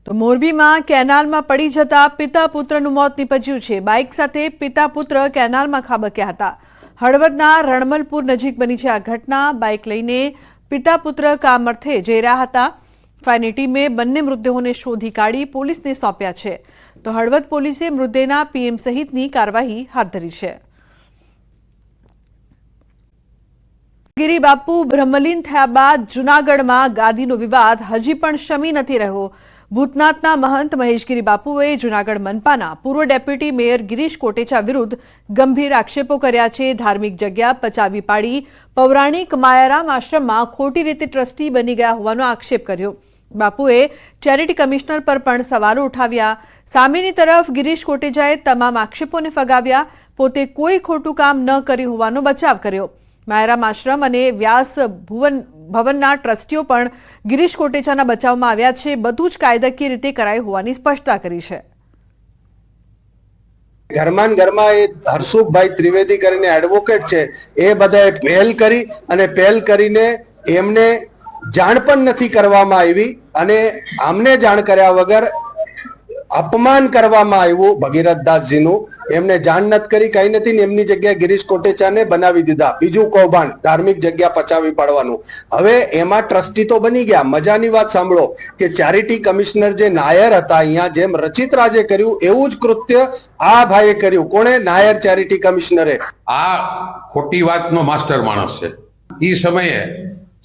તો મોરબીમાં કેનાલમાં પડી જતા પિતા પુત્રનું મોત નીપજ્યું છે। બાઇક સાથે પિતા પુત્ર કેનાલમાં ખાબક્યા હતા। હળવદના રણમલપુર નજીક બની છે આ ઘટના। બાઇક લઈને પિતા પુત્ર કામ અર્થે જઈ રહ્યા હતા। ફાયરની ટીમે બંને મૃતદેહોને શોધી કાઢી પોલીસને સોંપ્યા છે। તો હળવદ પોલીસે મૃતદેહના પીએમ સહિતની કાર્યવાહી હાથ ધરી છે। ગિરી બાપુ બ્રહ્મલીન થયા બાદ જૂનાગઢમાં ગાદીનો વિવાદ હજી પણ શમી નથી રહ્યો। ભૂતનાથના મહંત મહેશગીરી બાપુએ જૂનાગઢ મનપાના પૂર્વ ડેપ્યુટી મેયર ગિરીશ કોટેચા વિરુદ્ધ ગંભીર આક્ષેપો કર્યા છે। ધાર્મિક જગ્યા પચાવી પાડી પૌરાણિક માયારામ આશ્રમમાં ખોટી રીતે ટ્રસ્ટી બની ગયા હોવાનો આક્ષેપ કર્યો। બાપુએ ચેરિટી કમિશનર પર પણ સવાલો ઉઠાવ્યા। સામેની તરફ ગિરીશ કોટેચાએ તમામ આક્ષેપોને ફગાવ્યા। પોતે કોઈ ખોટું કામ ન કર્યું હોવાનો બચાવ કર્યો। માયારામ આશ્રમ અને વ્યાસ ભવનના ટ્રસ્ટીઓ પણ ગિરીશ કોટેચાના બચાવમાં આવ્યા છે। બધું જ કાયદાકીય રીતે કરાયું હોવાની સ્પષ્ટતા કરી છે। ઘરમાં એ હરસુખભાઈ ત્રિવેદી કરીને એડવોકેટ છે, એ બધાએ પહેલ કરીને એમને જાણ પણ નથી કરવામાં આવી અને આમને જાણ કર્યા વગર અપમાન કરવામાં આવ્યું ભગીરથદાસજીનું। એમને જાણ નથી કરી, કઈ નથી ને એમની જગ્યાએ ગિરીશ કોટેચાને બનાવી દીધા। બીજું કૌભાંડ ધાર્મિક જગ્યા પચાવી પાડવાનું। હવે એમાં ટ્રસ્ટી તો બની ગયા। મજાની વાત સાંભળો કે ચેરિટી કમિશનર જે નાયર હતા અહીંયા, જેમ રચિત રાજે કર્યું એવું જ કૃત્ય આ ભાઈએ કર્યું। કોણે? નાયર ચેરિટી કમિશનરે। આ ખોટી વાતનો માસ્ટર માણસ છે। એ સમયે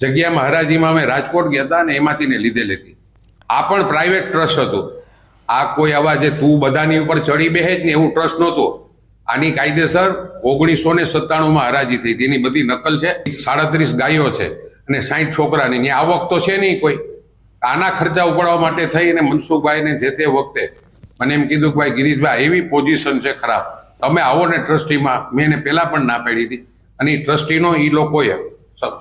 જગ્યામાં હરાજીમાં અમે રાજકોટ ગયા હતા ને એમાંથી ને લીધેલી હતી। આ પણ પ્રાઇવેટ ટ્રસ્ટ હતું। આ કોઈ આવા જે તું બધાની ઉપર ચડી બેહે જ ને એવું ટ્રસ્ટ નહોતું। આની કાયદેસર 1997માં હરાજી થઈ હતી। એની બધી નકલ છે। 37 ગાયો છે અને 60 છોકરાની આવક તો છે નહીં કોઈ। આના ખર્ચા ઉપાડવા માટે થઈને મનસુખભાઈને જે તે વખતે મને એમ કીધું કે ભાઈ ગિરીશભાઈ એવી પોઝિશન છે ખરાબ, તમે આવો ને ટ્રસ્ટીમાં। મેં એને પહેલા પણ ના પાડી હતી અને એ ટ્રસ્ટીનો એ લોકોએ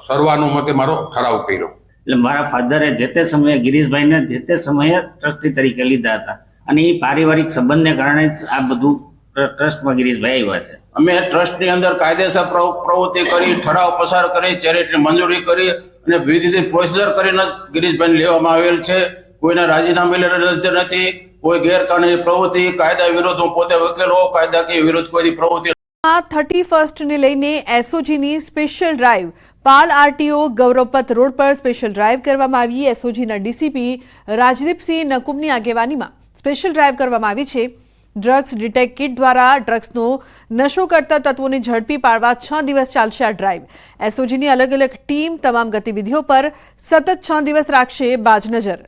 સર્વાનુમતે મારો ઠરાવ કર્યો। એટલે મારા ફાધરે જે તે સમયે ગિરીશભાઈને જે તે સમયે ટ્રસ્ટી તરીકે લીધા હતા અને એ પારિવારિક સંબંધને કારણે જ આ બધું ટ્રસ્ટમાં ગિરીશભાઈ આવ્યા છે। અમે ટ્રસ્ટની અંદર કાયદેસર પ્રવૃત્તિ કરી, ઠરાવ પસાર કરી, ચેરિટીની મંજૂરી કરી અને વિધિથી પ્રોસીજર કરીને ગિરીશભાઈને લેવામાં આવેલ છે। કોઈના રાજીનામે નથી, કોઈ ગેરકાનૂની પ્રવૃત્તિ, કાયદા વિરુદ્ધ હું પોતે વકીલ હોઉં, કાયદાકીય વિરુદ્ધ કોઈ પ્રવૃત્તિ 31 ને લઈને એસઓજીની સ્પેશિયલ ડ્રાઈવ પાલ આરટીઓ ગૌરવપથ રોડ પર સ્પેશિયલ ડ્રાઈવ કરવામાં આવી। એસઓજીના ડીસીપી રાજદીપસિંહ નકુમની આગેવાનીમાં સ્પેશિયલ ડ્રાઈવ કરવામાં આવી છે। ડ્રગ્સ ડિટેક્ટ કિટ દ્વારા ડ્રગ્સનો નશો કરતા તત્વોને ઝડપી પાડવા 6 દિવસ ચાલશે આ ડ્રાઈવ। એસઓજીની અલગ અલગ ટીમ તમામ ગતિવિધિઓ પર સતત 6 દિવસ રાખશે બાજ નજર।